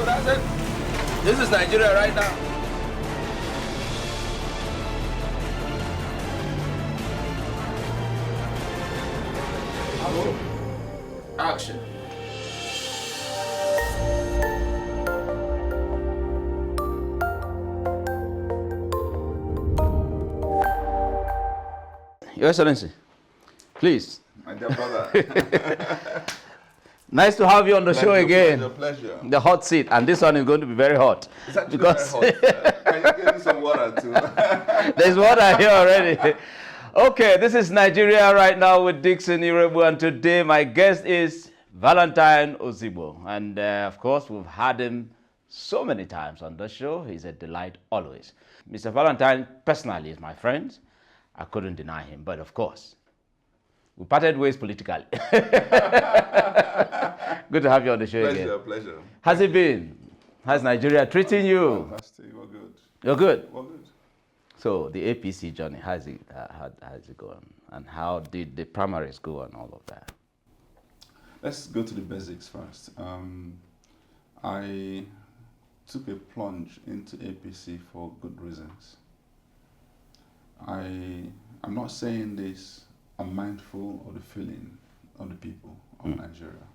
that's it. This is Nigeria right now. Action. Your Excellency, please. My dear brother. Nice to have you on the show again. Pleasure. The hot seat, and this one is going to be very hot. It's actually very hot. Can you give me some water too? There's water here already. Okay, this is Nigeria right now with Dixon Irebu, and today my guest is Valentine Ozigbo. And of course, we've had him so many times on the show. He's a delight always. Mr. Valentine personally is my friend. I couldn't deny him, but of course, we parted ways politically. Good to have you on the show again. Pleasure. How's it been? How's Nigeria treating you? Fantastic. We're good. You're good? We're good. So the APC journey, how's it going? And how did the primaries go and all of that? Let's go to the basics first. I took a plunge into APC for good reasons. I'm not saying this, I'm mindful of the feeling of the people of Nigeria.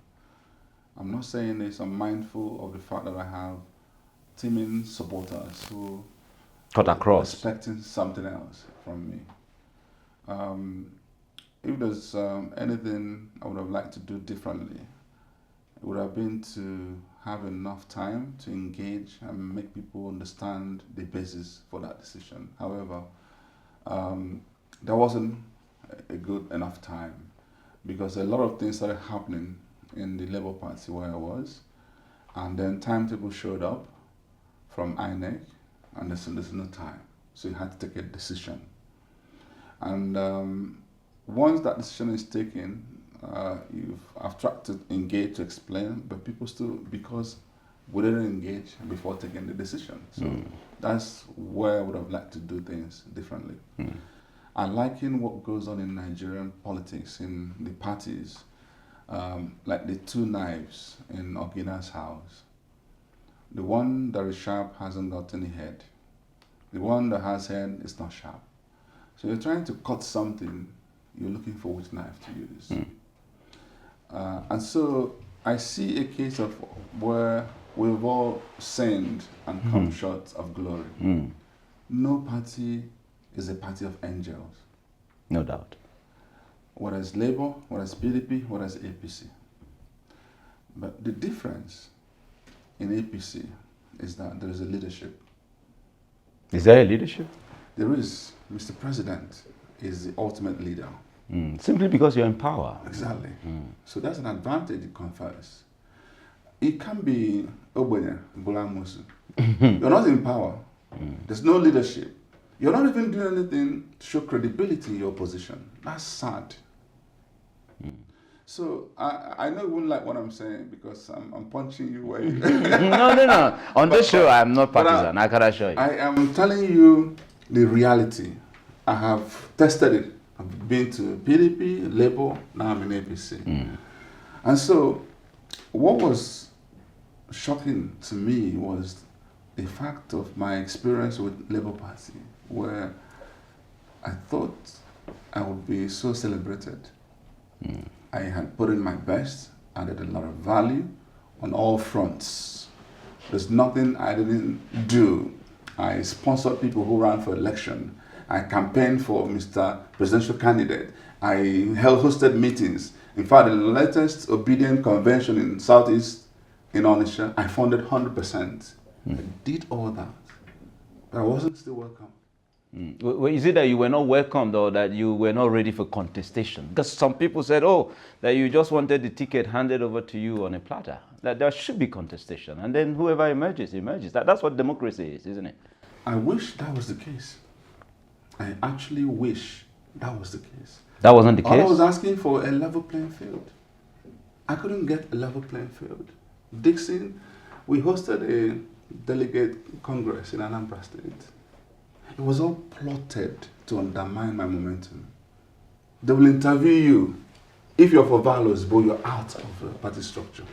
I'm not saying this, I'm mindful of the fact that I have teaming supporters who Cut across. expecting something else from me. If there's anything I would have liked to do differently, it would have been to have enough time to engage and make people understand the basis for that decision. However, there wasn't a good enough time because a lot of things started happening in the Labour Party where I was, and then timetable showed up from INEC, and there's no time, so you had to take a decision. And once that decision is taken, I've tried to engage to explain, but people still, because we didn't engage before taking the decision. So that's where I would have liked to do things differently. And liking what goes on in Nigerian politics, in the parties, like the two knives in Ogina's house. The one that is sharp hasn't got any head. The one that has head is not sharp. So you're trying to cut something, you're looking for which knife to use. And so I see a case of where we've all sinned and come short of glory. No party is a party of angels. No doubt. Whether it's Labour, whether it's PDP, whether it's APC. But the difference in APC is that there is a leadership. Is there a leadership? There is. Mr. President is the ultimate leader. Simply because you're in power. Exactly. So that's an advantage it confers. It can be Ogbonye, Bulamusu. You're not in power. There's no leadership. You're not even doing anything to show credibility in your position. That's sad. So I know you wouldn't like what I'm saying because I'm punching you where you... No. On this show, I'm not partisan. I can assure you. I am telling you the reality. I have tested it. I've been to PDP, Labour, now I'm in APC. And so what was shocking to me was the fact of my experience with Labour Party, where I thought I would be so celebrated. I had put in my best, added a lot of value on all fronts. There's nothing I didn't do. I sponsored people who ran for election. I campaigned for Mr. Presidential Candidate. I hosted meetings. In fact, the latest obedient convention in Southeast in Onitsha, I funded 100%. I did all that, but I wasn't still welcome. Well, is it that you were not welcomed or that you were not ready for contestation? Because some people said, oh, that you just wanted the ticket handed over to you on a platter. That there should be contestation. And then whoever emerges, emerges. That's what democracy is, isn't it? I wish that was the case. I actually wish that was the case. That wasn't the case? All I was asking for a level playing field. I couldn't get a level playing field. Dixon, we hosted a delegate congress in Anambra State. It was all plotted to undermine my momentum. They will interview you. If you're for values, but you're out of the party structure.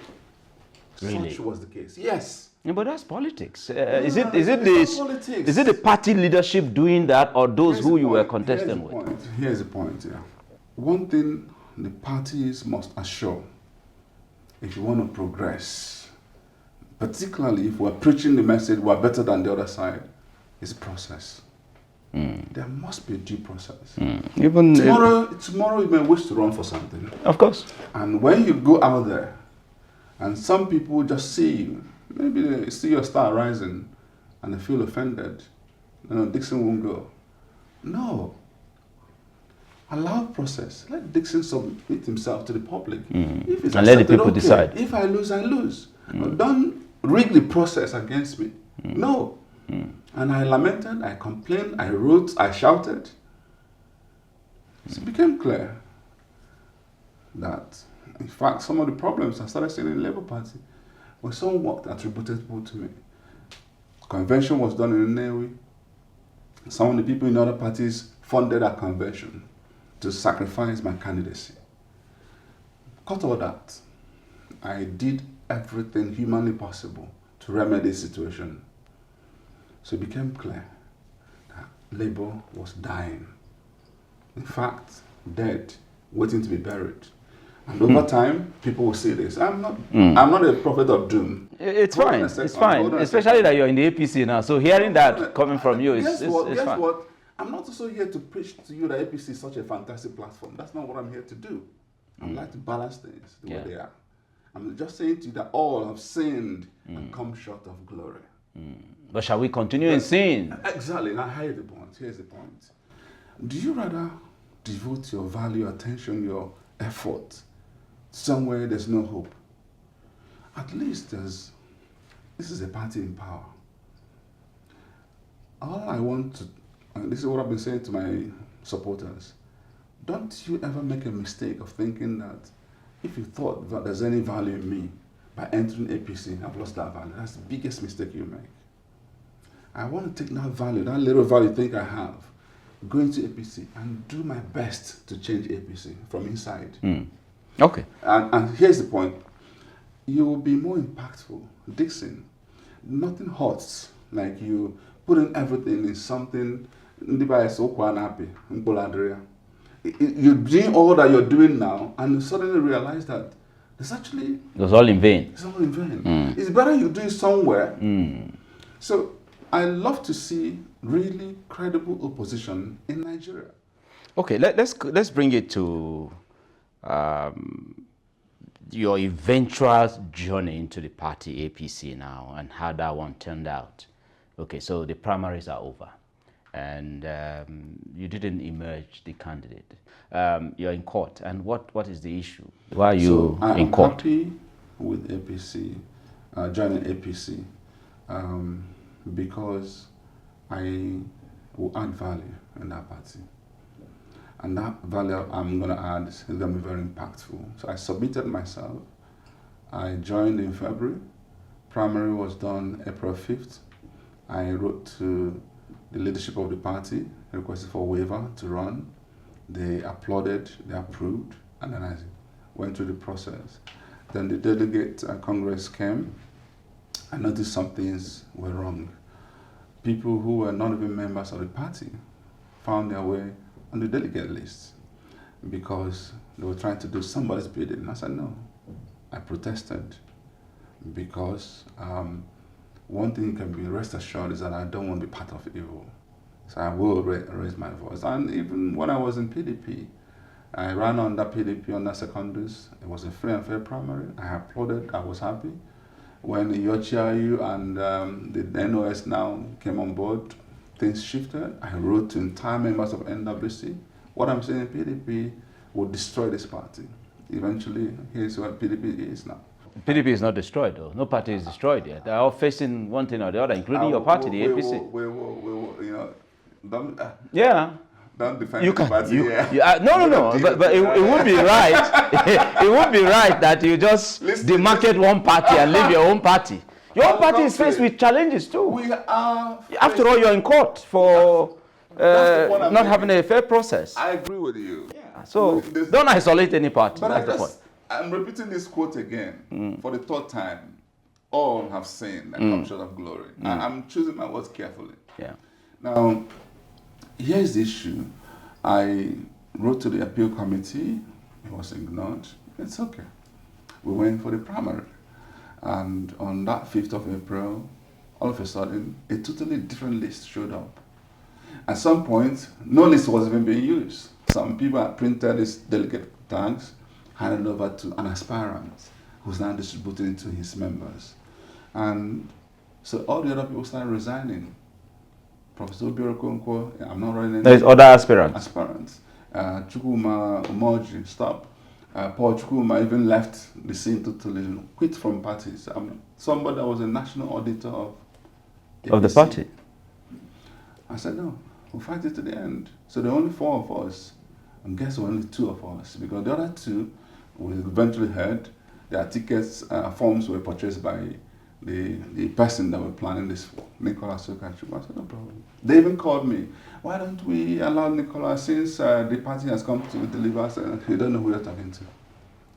Really? Such was the case. Yes. Yeah, but that's politics. It's not politics. Is it the party leadership doing that, or those Here's who the you were point. contesting with? Here's the point. Yeah. One thing the parties must assure, if you want to progress, particularly if we're preaching the message we're better than the other side, is process. There must be a due process. Even Tomorrow you may wish to run for something. of course. And when you go out there, and some people just see you, maybe they see your star rising, and they feel offended. Dixon won't go. No. Allow process. Let Dixon submit himself to the public. If it's And let the accepted, people decide. If I lose, I lose. Don't rig the process against me. No. And I lamented, I complained, I wrote, I shouted. It became clear that, in fact, some of the problems I started seeing in the Labour Party were somewhat attributable to me. Convention was done in Nnewi. Some of the people in other parties funded that convention to sacrifice my candidacy. Cut all that. I did everything humanly possible to remedy the situation. So it became clear that Labour was dying. In fact, dead, waiting to be buried. And over time, people will see this. I'm not a prophet of doom. It's fine. It's fine. Especially that you're in the APC now. So hearing that coming from you is Guess fine. what? I'm not also here to preach to you that APC is such a fantastic platform. That's not what I'm here to do. I'd like to balance things the way they are. I'm just saying to you that all have sinned and come short of glory. But shall we continue in sin? Exactly. Now, here's the point. Do you rather devote your value, attention, your effort somewhere there's no hope? At least this is a party in power. All I want to, and this is what I've been saying to my supporters, don't you ever make a mistake of thinking that if you thought that there's any value in me by entering APC, I've lost that value. That's the biggest mistake you make. I want to take that value, that little value you think I have, go into APC and do my best to change APC from inside. Okay. And here's the point. You will be more impactful. Dixon, nothing hurts like you putting everything in something. You're doing all that you're doing now, and you suddenly realize that it was all in vain. It's all in vain. It's better you do it somewhere. So I love to see really credible opposition in Nigeria. Okay, let's bring it to your eventual journey into the party APC now and how that one turned out. Okay, so the primaries are over and you didn't emerge the candidate. You're in court, and what is the issue? Why are you in court? I'm happy with APC, joining APC, because I will add value in that party. And that value I'm going to add is going to be very impactful. So I submitted myself. I joined in February. Primary was done April 5th. I wrote to the leadership of the party, requested for a waiver to run. They applauded, they approved, and then I went through the process. Then the delegate Congress came. I noticed some things were wrong. People who were not even members of the party found their way on the delegate list because they were trying to do somebody's bidding. I said, no. I protested because one thing you can be rest assured is that I don't want to be part of evil. So I will raise my voice. And even when I was in PDP, I ran under PDP under secondaries. It was a free and fair primary. I applauded, I was happy. When Yochiayu and the NOS now came on board, things shifted. I wrote to entire members of NWC. What I'm saying, PDP will destroy this party. Eventually, here's what PDP is now. PDP is not destroyed, though. No party is destroyed yet. They're all facing one thing or the other, including your party, the APC. Don't defend the party. No. But it would be right. It would be right that you just demarcate one party and leave your own party. Your own party is faced with challenges too. We are. After all, you're in court for not having a fair process. I agree with you. Yeah. So don't isolate any party. But that's the point. I'm repeating this quote again for the third time. all have sinned and come short of glory. I'm choosing my words carefully. Yeah. Now, here's the issue. I wrote to the appeal committee. It was ignored. It's okay. We went for the primary. And on that 5th of April, all of a sudden, a totally different list showed up. At some point, no list was even being used. Some people had printed these delegate tags, handed over to an aspirant who's now distributing it to his members. And so all the other people started resigning. Professor Obiora Konkwo, I'm not running any. There's other aspirants. Chukwuma Umoji, stop. Paul Chukwuma even left the scene totally, quit from parties. Somebody that was a national auditor of APC. Of the party? I said, no, we'll fight it to the end. So there are only 4 of us, and guess only 2 of us, because the other 2, we eventually heard their tickets, forms were purchased by the person that were planning this for, Nicholas Okachu. I said, no problem. They even called me. Why don't we allow Nicholas, since the party has come to deliver us, you don't know who you're talking to.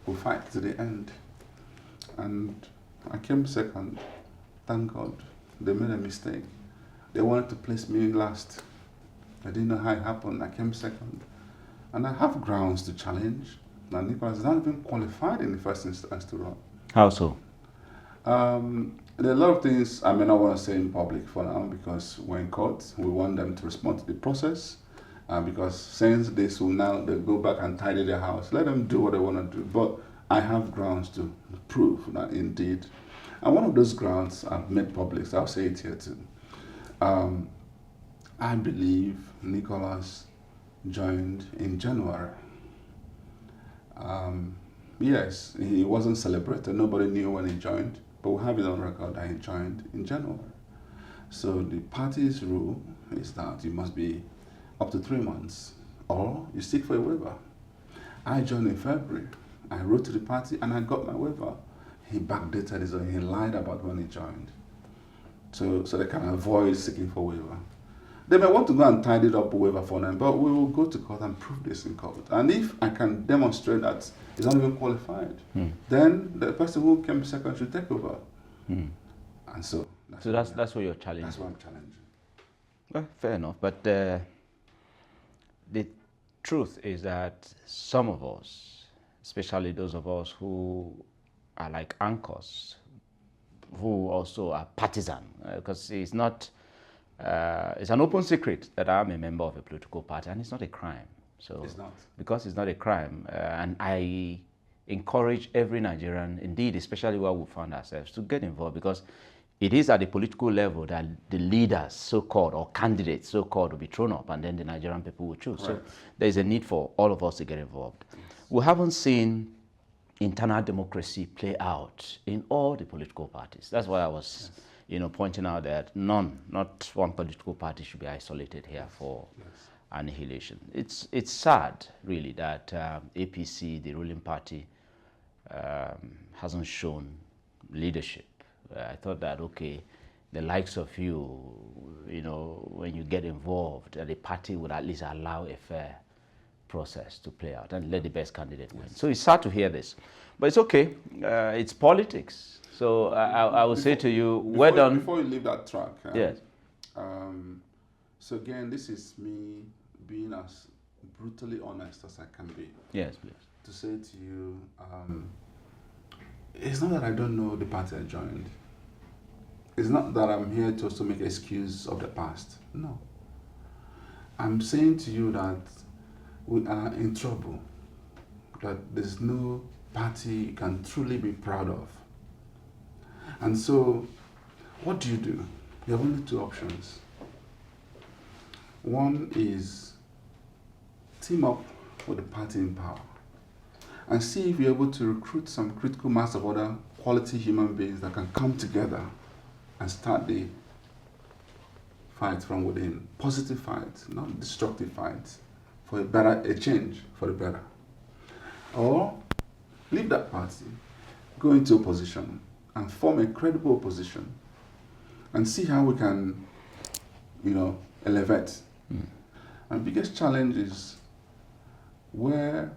We'll fight to the end. And I came second. Thank God. They made a mistake. They wanted to place me last. I didn't know how it happened. I came second. And I have grounds to challenge. Now, Nicholas is not even qualified in the first instance to run. How so? There are a lot of things I may not want to say in public for now because we're in court. We want them to respond to the process because since this will now they go back and tidy their house, let them do what they want to do. But I have grounds to prove that indeed. And one of those grounds I've made public, so I'll say it here too. I believe Nicholas joined in January. Yes, he wasn't celebrated. Nobody knew when he joined, but we have it on record that he joined in January. So the party's rule is that you must be up to 3 months or you seek for a waiver. I joined in February. I wrote to the party and I got my waiver. He backdated his own. He lied about when he joined. So they can avoid seeking for waiver. They may want to go and tidy up a waiver for them, but we will go to court and prove this in court. And if I can demonstrate that he's not even qualified, then the person who came second should take over. And so that's what you're challenging. That's what I'm challenging. Well, fair enough. But the truth is that some of us, especially those of us who are like anchors, who also are partisan, because it's not. It's an open secret that I'm a member of a political party, and it's not a crime. So, it's not. Because it's not a crime, and I encourage every Nigerian, indeed, especially where we found ourselves, to get involved, because it is at the political level that the leaders, so-called, or candidates, so-called, will be thrown up, and then the Nigerian people will choose. Correct. So there is a need for all of us to get involved. Yes. We haven't seen internal democracy play out in all the political parties. That's why I was pointing out that not one political party should be isolated here for annihilation. It's sad, really, that APC, the ruling party, hasn't shown leadership. I thought that, okay, the likes of you, when you get involved, the party would at least allow a fair process to play out and let the best candidate win. So it's sad to hear this, but it's okay. It's politics. So I will say to you, well done. Before you leave that track, yes. So again, this is me being as brutally honest as I can be. Yes, please. To say to you, it's not that I don't know the party I joined. It's not that I'm here to also make an excuse of the past. No. I'm saying to you that we are in trouble. That there's no party you can truly be proud of. And so, what do? You have only 2 options. One is team up with the party in power and see if you're able to recruit some critical mass of other quality human beings that can come together and start the fight from within. Positive fight, not destructive fight, for a change for the better. Or leave that party, go into opposition, and form a credible opposition and see how we can, elevate. And the biggest challenge is where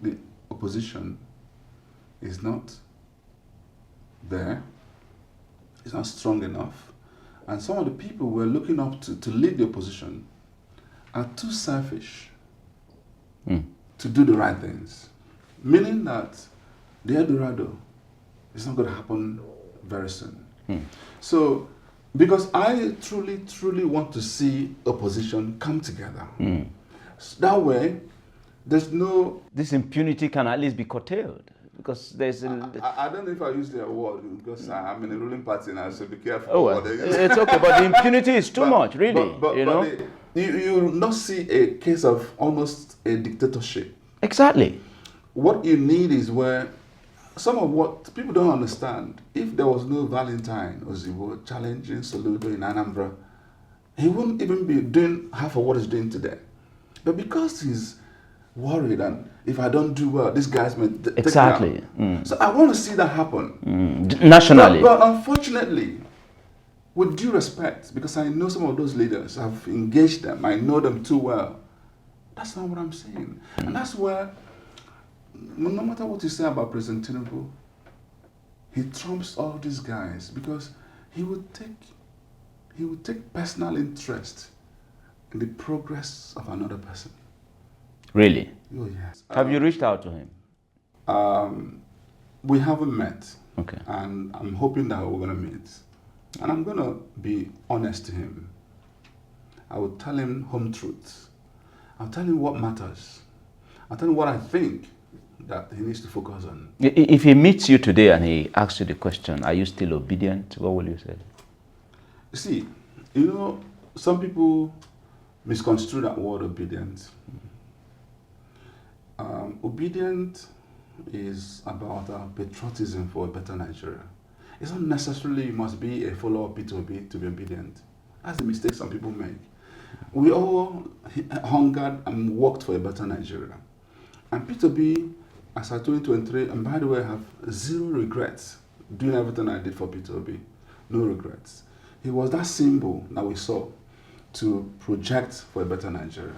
the opposition is not there, is not strong enough, and some of the people we're looking up to lead the opposition are too selfish to do the right things, meaning that the Eldorado is not going to happen very soon. So, because I truly, truly want to see opposition come together. So that way, there's no... This impunity can at least be curtailed. Because there's I don't know if I use the word because I'm in a ruling party now, so be careful. Oh, well, it's okay, but the impunity is too much, really. You will not see a case of almost a dictatorship. Exactly. What you need is where some of what people don't understand, if there was no Valentine Ozigbo challenging Soludo in Anambra, he wouldn't even be doing half of what he's doing today. But because he's worried, and if I don't do well, these guys may take me out. So I want to see that happen. Nationally. But unfortunately, with due respect, because I know some of those leaders, I've engaged them, I know them too well, that's not what I'm saying. And that's where, no matter what you say about President Tinubu, he trumps all these guys because he would take personal interest in the progress of another person. Really? Oh, yes. Have you reached out to him? We haven't met. Okay. And I'm hoping that we're going to meet. And I'm going to be honest to him. I will tell him home truths. I'll tell him what matters. I'll tell him what I think that he needs to focus on. If he meets you today and he asks you the question, are you still obedient? What will you say? See, some people misconstrue that word obedient. Obedient is about patriotism for a better Nigeria. It's not necessarily you must be a follower of P2B to be obedient. That's the mistake some people make. We all hungered and worked for a better Nigeria. And P2B, as I told you in 2023, and by the way, I have zero regrets doing everything I did for P2B. No regrets. It was that symbol that we saw to project for a better Nigeria.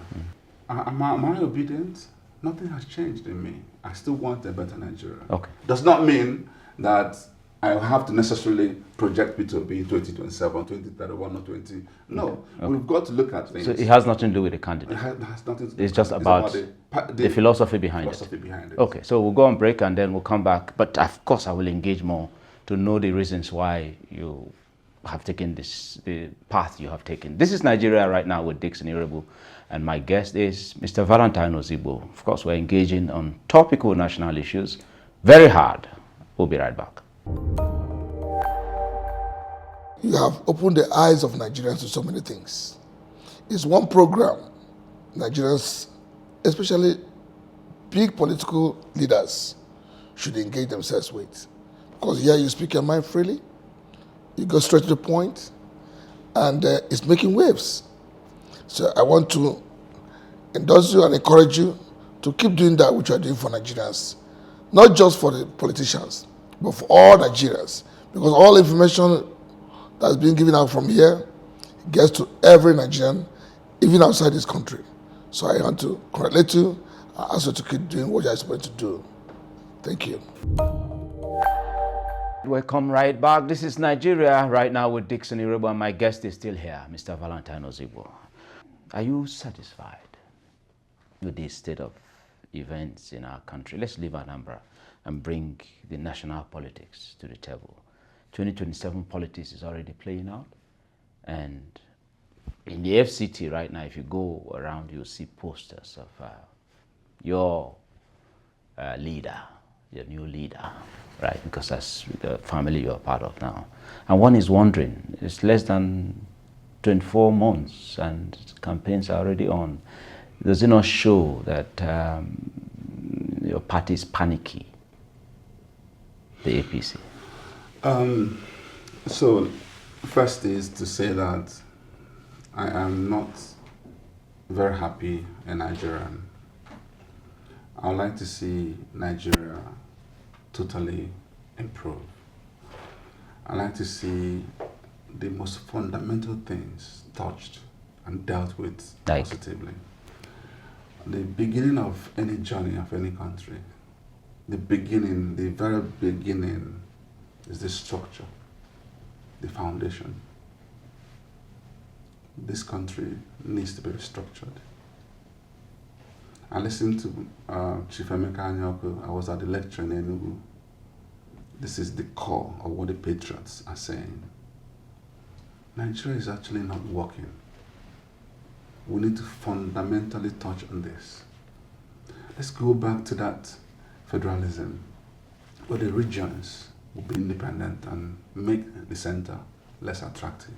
Am I obedient? Nothing has changed in me. I still want a better Nigeria. Okay. Does not mean that I have to necessarily project P2B 2027, 2031, or 20. No, we've got to look at things. So it has nothing to do with the candidate. It has nothing to do. It's just about the philosophy behind it. Okay, so we'll go on break and then we'll come back. But of course, I will engage more to know the reasons why you have taken the path you have taken. This is Nigeria Right Now with Dixon Irebu, and my guest is Mr. Valentine Ozigbo. Of course, we're engaging on topical national issues. Very hard. We'll be right back. You have opened the eyes of Nigerians to so many things. It's one program Nigerians, especially big political leaders, should engage themselves with. Because here you speak your mind freely, you go straight to the point, and it's making waves. So I want to endorse you and encourage you to keep doing that which you are doing for Nigerians. Not just for the politicians, but for all Nigerians. Because all information that's being given out from here gets to every Nigerian, even outside this country. So I want to congratulate you and ask you to keep doing what you're supposed to do. Thank you. Welcome right back. This is Nigeria Right Now with Dixon Irebu, and my guest is still here, Mr. Valentine Ozigbo. Are you satisfied with the state of events in our country? Let's leave Anambra and bring the national politics to the table. 2027 politics is already playing out, and in the FCT right now, if you go around, you'll see posters of your leader, your new leader, right? Because that's the family you're part of now. And one is wondering, it's less than 24 months and campaigns are already on. Does it not show that your party is panicky, the APC? So, first is to say that I am not very happy in Nigeria. I would like to see Nigeria totally improve. I like to see the most fundamental things touched and dealt with positively. The beginning of any journey of any country, the very beginning is the structure. the foundation. This country needs to be restructured. I listened to Chief Emeka Anyoko. I was at the lecture in Enugu. This is the core of what the patriots are saying. Nigeria is actually not working. We need to fundamentally touch on this. Let's go back to that federalism, where the regions will be independent and make the center less attractive.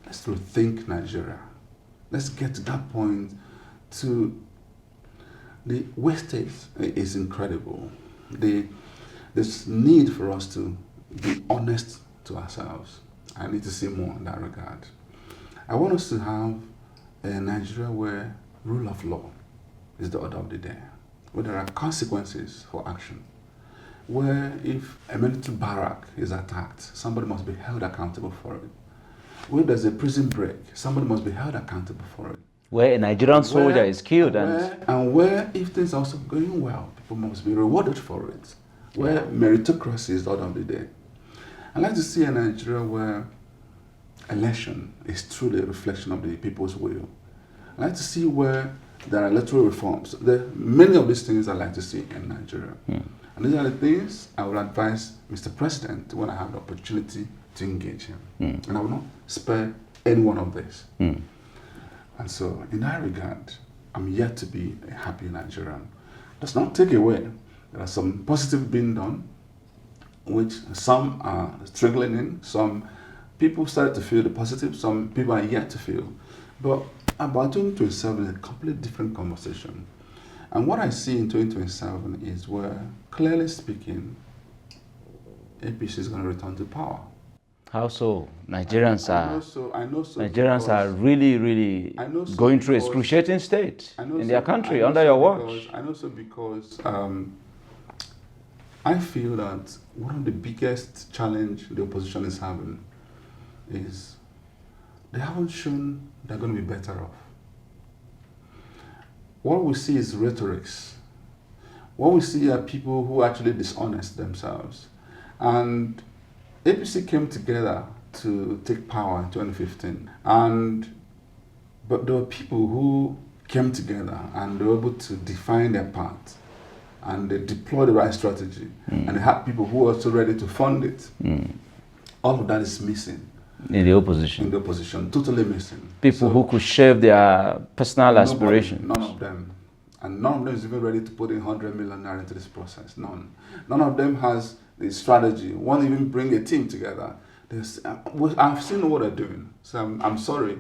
Let's rethink Nigeria. Let's get to that point. To the wastage is incredible. There's need for us to be honest to ourselves. I need to see more in that regard. I want us to have a Nigeria where rule of law is the order of the day, where there are consequences for action, where if a military barrack is attacked, somebody must be held accountable for it. Where there's a prison break, somebody must be held accountable for it. Where a Nigerian soldier is killed. And where if things are also going well, people must be rewarded for it. Where meritocracy is the order of the day. I'd like to see a Nigeria where election is truly a reflection of the people's will. I'd like to see where there are electoral reforms. There are many of these things I'd like to see in Nigeria. And these are the things I would advise Mr. President when I have the opportunity to engage him. And I will not spare any one of this. And so, in that regard, I'm yet to be a happy Nigerian. Does not take away. There are some positive being done, which some are struggling in. Some people started to feel the positive, some people are yet to feel. But about 2027 is a completely different conversation. And what I see in 2027 is where, clearly speaking, APC is going to return to power. How so? Nigerians Nigerians are really going through excruciating state in their country under your watch. I know so because I feel that one of the biggest challenge the opposition is having is they haven't shown they're going to be better off. What we see is rhetorics. What we see are people who are actually dishonest themselves. And APC came together to take power in 2015. But there were people who came together and they were able to define their path. And they deployed the right strategy. And they had people who were also ready to fund it. All of that is missing. In the opposition. In the opposition, totally missing. People who could share their personal aspirations. None of them. And none of them is even ready to put in 100 million naira into this process. None. None of them has the strategy. Won't even bring a team together. I've seen what they're doing. So I'm sorry.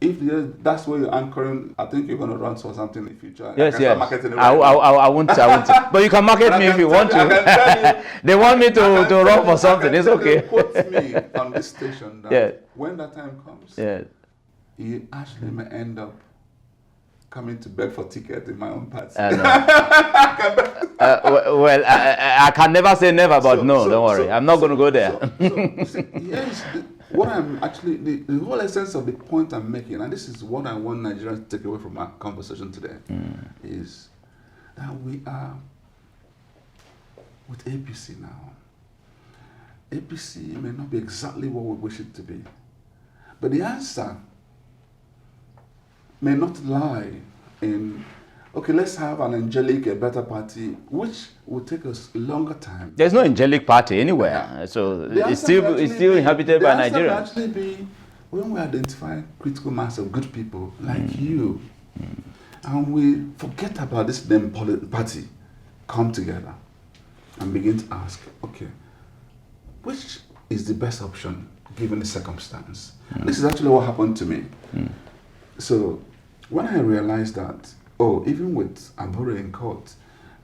If that's where you're anchoring, I think you're going to run for something in the future. Yes. I won't. But you can market me if you want to. They want me to run for something. It's okay. Quote me on this station that when that time comes, you actually may end up coming to beg for ticket in my own party. I can never say never, but don't worry. I'm not going to go there. Yes. What I'm actually, the whole essence of the point I'm making, and this is what I want Nigerians to take away from our conversation today, is that we are with APC now. APC may not be exactly what we wish it to be, but the answer may not lie in, okay, let's have an angelic, a better party, which will take us a longer time. There's no angelic party anywhere, so it's still inhabited by Nigerians. The answer will actually be when we identify critical mass of good people like you, and we forget about this damn party, come together and begin to ask, okay, which is the best option given the circumstance? This is actually what happened to me. So when I realized that, even with Abure in court,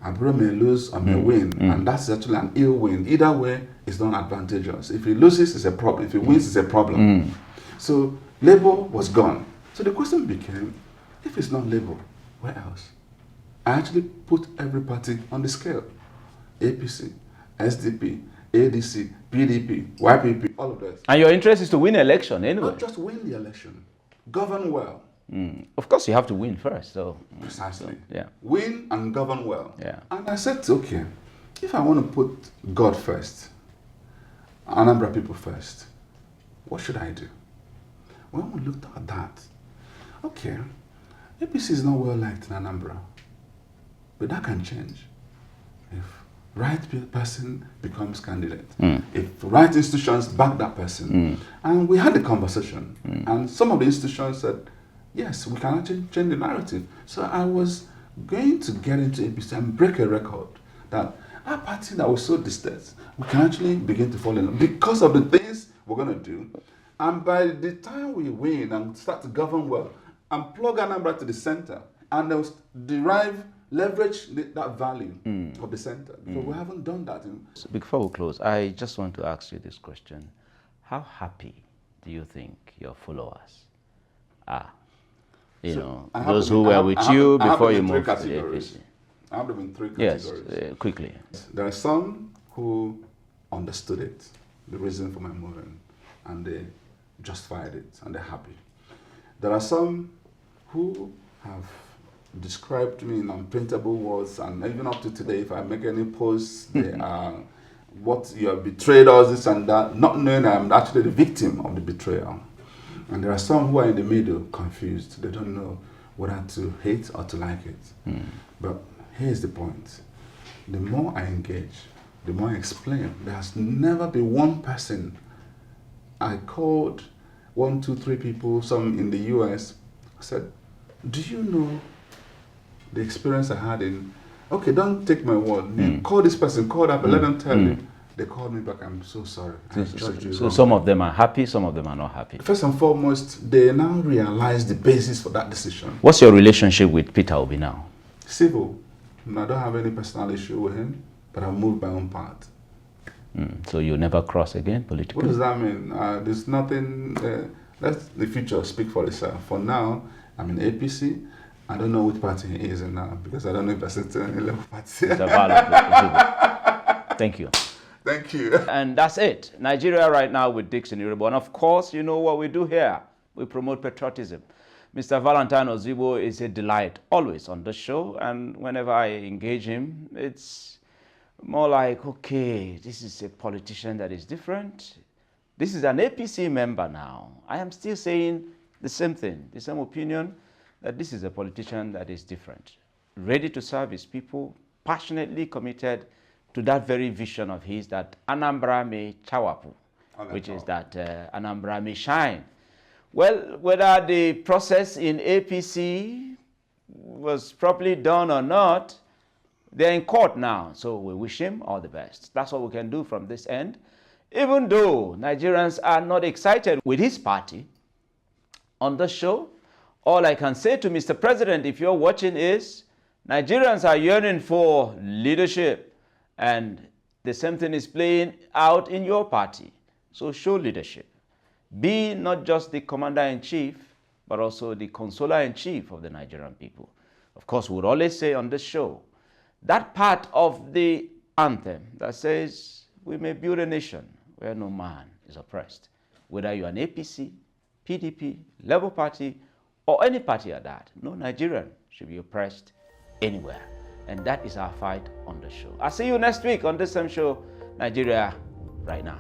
Abure may lose or may win, and that's actually an ill win. Either way, it's not advantageous. If he loses, it's a problem. If he wins, it's a problem. So Labour was gone. So the question became, if it's not Labour, where else? I actually put every party on the scale. APC, SDP, ADC, PDP, YPP, all of that. And your interest is to win election anyway. Not just win the election, govern well. Of course, you have to win first. So precisely, yeah. Win and govern well. Yeah. And I said, okay, if I want to put God first, Anambra people first, what should I do? When we looked at that, okay, APC is not well liked in Anambra, but that can change if right person becomes candidate, if right institutions back that person. And we had a conversation, and some of the institutions said, yes, we can actually change the narrative. So I was going to get into APC and break a record that our party that was so distant, we can actually begin to fall in love because of the things we're going to do. And by the time we win and start to govern well, and plug Anambra to the center, and they'll leverage that value of the center. But we haven't done that. So before we close, I just want to ask you this question. How happy do you think your followers are? Those who were with you before you moved to the APC. I have them in three categories. Yes, quickly. There are some who understood it, the reason for my moving, and they justified it, and they're happy. There are some who have described me in unprintable words, and even up to today, if I make any posts, they are, what you have betrayed us, this and that, not knowing I'm actually the victim of the betrayal. And there are some who are in the middle, confused. They don't know whether to hate or to like it. But here's the point. The more I engage, the more I explain. There has never been one person. I called 1, 2, 3 people, some in the US. I said, do you know the experience I had in, okay, don't take my word. Call this person, call that, but let them tell you. They called me back, I'm so sorry. So some of them are happy, some of them are not happy. First and foremost, they now realize the basis for that decision. What's your relationship with Peter Obi now? Civil. I don't have any personal issue with him, but I moved my own path. So you never cross again politically? What does that mean? There's nothing, let the future speak for itself. For now, I'm in APC. I don't know which party he is in now, because I don't know if that's a level party. Thank you. Thank you. And that's it. Nigeria right now with Dixon Ozigbo. And of course, you know what we do here. We promote patriotism. Mr. Valentine Ozigbo is a delight always on the show. And whenever I engage him, it's more like, okay, this is a politician that is different. This is an APC member now. I am still saying the same thing, the same opinion, that this is a politician that is different. Ready to serve his people, passionately committed to that very vision of his, that Anambra may chawapu, which is that Anambra may shine. Well, whether the process in APC was properly done or not, they're in court now, so we wish him all the best. That's what we can do from this end. Even though Nigerians are not excited with his party on the show, all I can say to Mr. President, if you're watching, is Nigerians are yearning for leadership. And the same thing is playing out in your party. So show leadership. Be not just the commander-in-chief, but also the consoler-in-chief of the Nigerian people. Of course, we would always say on this show, that part of the anthem that says, we may build a nation where no man is oppressed. Whether you're an APC, PDP, Labour Party, or any party at that, no Nigerian should be oppressed anywhere. And that is our fight on the show. I'll see you next week on this same show, Nigeria Right Now.